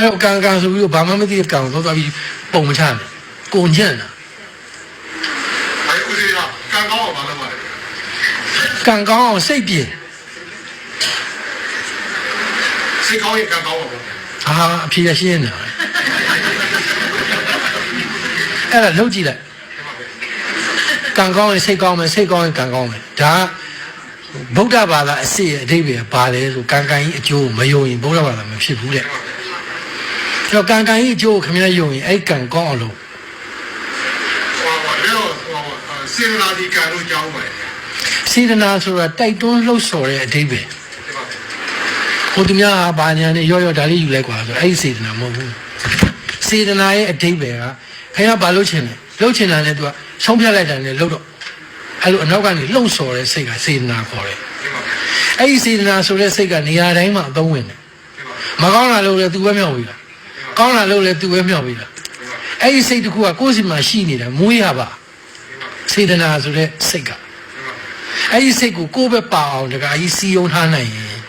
အဲ့တော့ကံဆိုပြီးတော့ဘာမှမသိတဲ့ကံကိုသွားပြီးပုံမချနဲ့ကိုညံ့တာအဲ့ဦးစီးကကံကောင်းအောင်မလုပ်ပါနဲ့ကံကောင်းအောင်စိတ်ပြေစိတ်ကောင်းရင်ကံကောင်းအောင်အဖြေရရှင်းနေတာအဲ့ဒါလုပ်ကြည့်လိုက်ကံကောင်းရင်စိတ်ကောင်းမယ်စိတ်ကောင်းရင်ကံကောင်းမယ်ဒါဗုဒ္ဓဘာသာအစစ်ရဲ့အဓိပ္ပာယ်ဘာလဲဆိုကံကံကြီးအကျိုးမယုံရင်ဗုဒ္ဓဘာသာမဖြစ်ဘူးတဲ့အဲ့တော့ကံကံကြီးအကျိုးကိုခင်ဗျားယုံရင်အဲ့ကံကောင်းအောင်လုပ်စေတနာဒီကံလို့ကြောင်းပါတယ်စေတနာဆိုတာတိုက်တွန်းလှုပ်ဆော်တဲ့အဓိပ္ပာယ်ဟိုသူများဘာညာနဲ့ရောဒါလေးယူလိုက်ကွာဆိုအဲ့ဒီစေတနာမဟုတ်ဘူးစေတနာရဲ့အဓိပ္ပာယ်ကခင်ဗျားဘာလုပ်ချင်လဲလုပ်ချင်တာနဲ့သူကဆုံးဖြတ်လိုက်တာနဲ့လုပ်တော့အဲ့လိုအနောက်ကနေလှုပ်ဆော်တဲ့စိတ်ကစေတနာခေါ်တယ်အဲ့ဒီစေတနာဆိုတဲ့စိတ်ကနေရာတိုင်းမှာအသုံးဝင်တယ်မကောင်းတာလုပ်လဲသူပဲမြောက်ပြီလားကောင်းတာလုပ်လဲသူပဲမြောက်ပြီလားအဲ့ဒီစိတ်တခုကကိုယ့်စီမှာရှိနေတာမွေးရပါစေတနာဆိုတဲ့စိတ်ကအဲ့ဒီစိတ်ကိုကိုယ့်ပဲပါအောင်တကကြီးစီယုံထားနိုင်ရင်